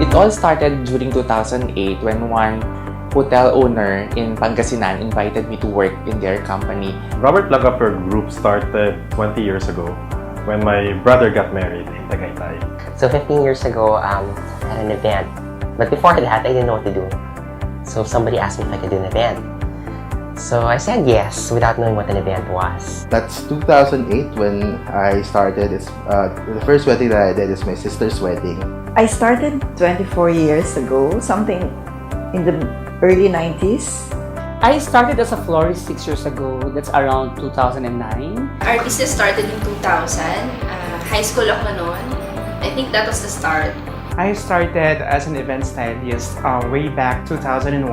It all started during 2008 when one hotel owner in Pangasinan invited me to work in their company. Robert Plagaper Group started 20 years ago when my brother got married in Tagaytay. So 15 years ago, I had an event. But before that, I didn't know what to do. So somebody asked me if I could do an event. So I said yes, without knowing what an event was. That's 2008 when I started. The first wedding that I did is my sister's wedding. I started 24 years ago, something in the early 90s. I started as a florist 6 years ago. That's around 2009. Our business started in 2000. High school ako noon. I think that was the start. I started as an event stylist way back 2001,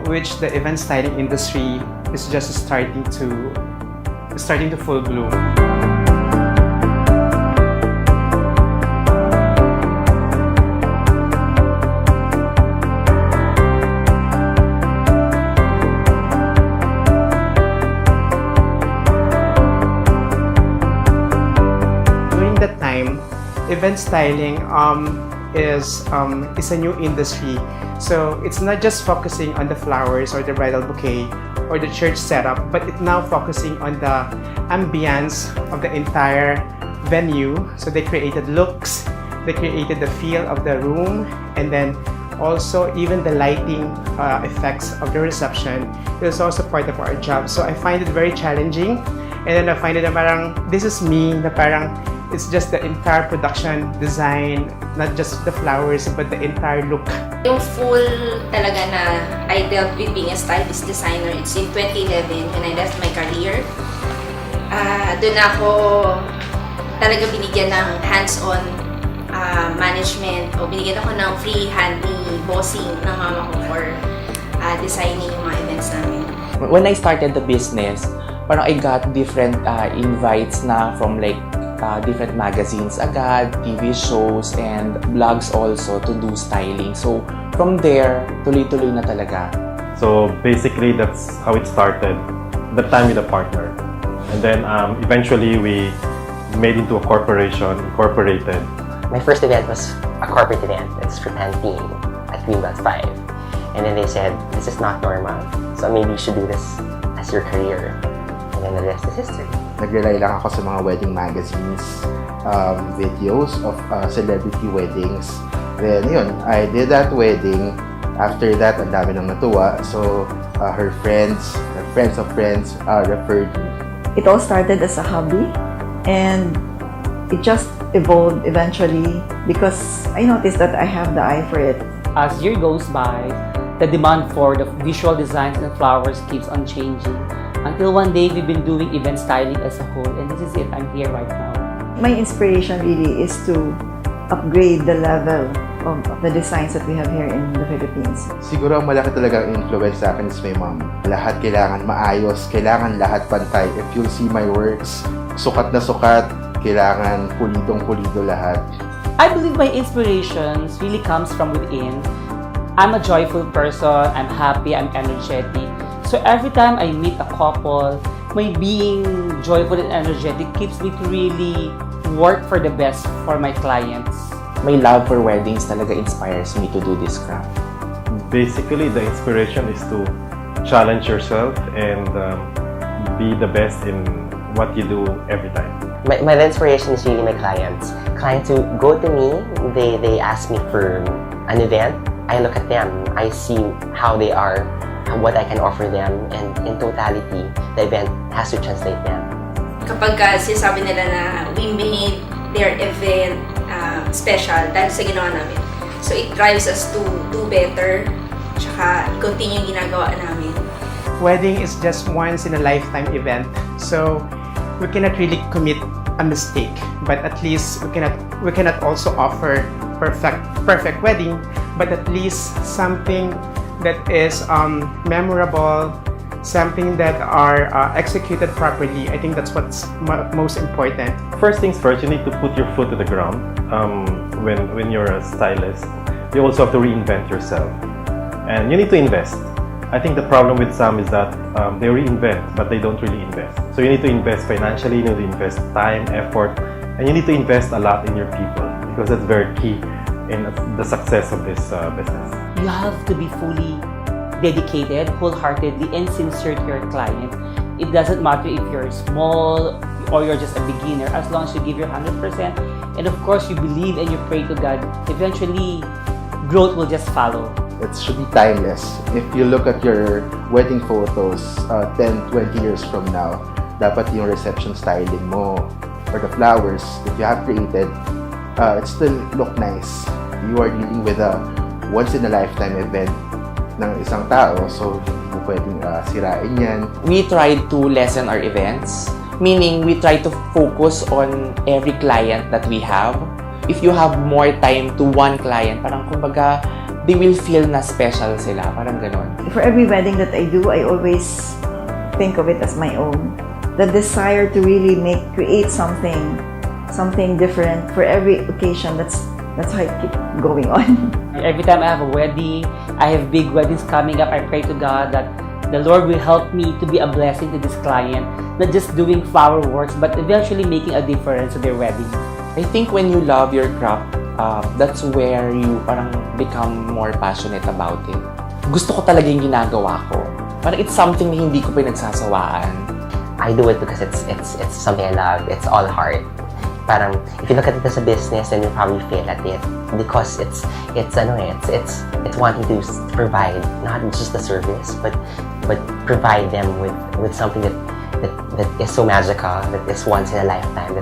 which the event styling industry is just starting to full bloom. During that time, event styling is a new industry. So it's not just focusing on the flowers or the bridal bouquet or the church setup, but it's now focusing on the ambience of the entire venue. So they created looks, they created the feel of the room, and then also even the lighting effects of the reception is also part of our job. So I find it very challenging, and then I find it na parang this is me, na parang it's just the entire production design, not just the flowers, but the entire look. Yung full talaga na I dealt with being a stylist designer, it's in 2011 when I left my career. Doon ako talaga binigyan ng hands-on management o binigyan ako ng free handy bossing ng mama ko for designing yung mga events namin. When I started the business, parang I got different invites na from like different magazines agad, TV shows, and blogs also to do styling. So, from there, tuloy-tuloy na talaga. So basically, that's how it started. That time with a partner. And then eventually, we made into a corporation, incorporated. My first event was a corporate event. It's repenting at Greenbelt 5. And then they said, this is not normal. So maybe you should do this as your career. And then the rest is history. Nag-rely lang ako sa mga wedding magazines, videos of celebrity weddings. Then yun, I did that wedding. After that, ang dami nang natuwa. So her friends of friends referred me. It all started as a hobby, and it just evolved eventually because I noticed that I have the eye for it. As year goes by, the demand for the visual designs and flowers keeps on changing. Until one day, we've been doing event styling as a whole, and this is it. I'm here right now. My inspiration really is to upgrade the level of the designs that we have here in the Philippines. Siguro ang malaki talagang influence sa akin is my mom. Lahat kailangan maayos, kailangan lahat pantay. If you'll see my works, sukat na sukat, kailangan pulidong-pulido lahat. I believe my inspirations really comes from within. I'm a joyful person, I'm happy, I'm energetic. So every time I meet a couple, my being joyful and energetic keeps me to really work for the best for my clients. My love for weddings talaga inspires me to do this craft. Basically, the inspiration is to challenge yourself and be the best in what you do every time. My inspiration is really my clients. Clients who go to me, they ask me for an event. I look at them, I see how they are, what I can offer them, and in totality, the event has to translate them. Kapag sinasabi nila na we made their event special dahil sa ginawa namin. So it drives us to do better, tsaka continue yung ginagawa namin. Wedding is just once in a lifetime event, so we cannot really commit a mistake. But at least we cannot also offer perfect wedding, but at least something that is memorable, something that are executed properly. I think that's what's most important. First things first, you need to put your foot to the ground. When you're a stylist, you also have to reinvent yourself, and you need to invest. I think the problem with some is that they reinvent, but they don't really invest. So you need to invest financially, you need to invest time, effort, and you need to invest a lot in your people because that's very key in the success of this business? You have to be fully dedicated, wholeheartedly, and sincere to your client. It doesn't matter if you're small or you're just a beginner, as long as you give your 100%. And of course, you believe and you pray to God, eventually, growth will just follow. It should be timeless. If you look at your wedding photos 10, 20 years from now, dapat yung reception styling mo or the flowers that you have created, it still look nice. You are dealing with a once-in-a-lifetime event ng isang tao, so hindi mo pwedeng sirain yan. We tried to lessen our events, meaning we try to focus on every client that we have. If you have more time to one client, parang kumbaga, they will feel na special sila, parang ganon. For every wedding that I do, I always think of it as my own. The desire to really create something different for every occasion. That's how I keep going on. Every time I have a wedding, I have big weddings coming up, I pray to God that the Lord will help me to be a blessing to this client, not just doing flower works, but eventually making a difference to their wedding. I think when you love your craft, that's where you parang become more passionate about it. Gusto ko talaga yung ginagawa ko. Parang it's something na hindi ko pinagsasawaan. I do it because it's something I love. It's all heart. Parang if you look at it as a business, then you probably fail at it because it's wanting to provide not just the service, but provide them with something that is so magical, that is once in a lifetime,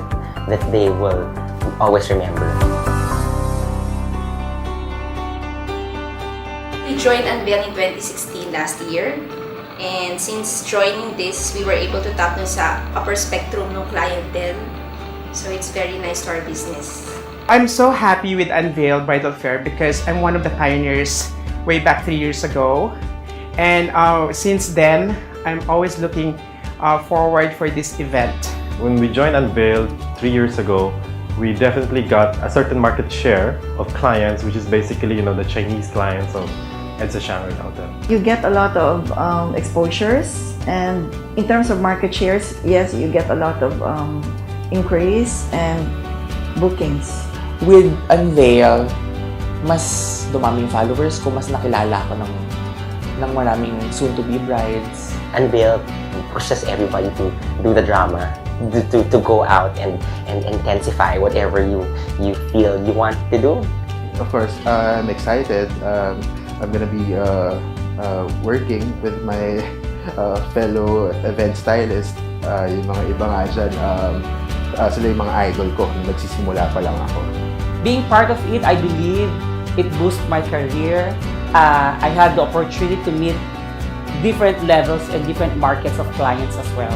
that they will always remember. We joined Unveil in 2016 last year. And since joining this, we were able to tap dun sa upper spectrum ng clientele. So it's very nice to our business. I'm so happy with Unveil Bridal Fair because I'm one of the pioneers way back 3 years ago. And since then, I'm always looking forward for this event. When we joined Unveil 3 years ago, we definitely got a certain market share of clients, which is basically, the Chinese clients of Edsa Shangri-La. You get a lot of exposures, and in terms of market shares, yes, you get a lot of inquiries and bookings. With Unveil, mas dumaming followers ko, mas nakilala ko ng maraming soon-to-be brides. Unveil pushes everybody to do the drama, to go out and intensify whatever you feel you want to do. Of course, I'm excited. I'm gonna be working with my fellow event stylist. Yung mga iba nga dyan, sila yung mga idol ko nung nagsisimula pa lang ako. Being part of it, I believe it boosted my career. I had the opportunity to meet different levels and different markets of clients as well.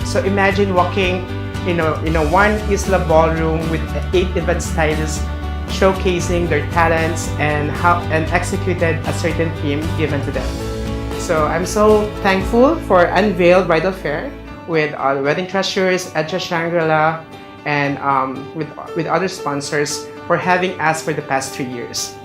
So imagine walking, one Isla ballroom with 8 event stylists showcasing their talents and executed a certain theme given to them. So I'm so thankful for Unveil Bridal Fair with Wedding Treasures, Edsa Shangri-La, and with other sponsors for having us for the past 3 years.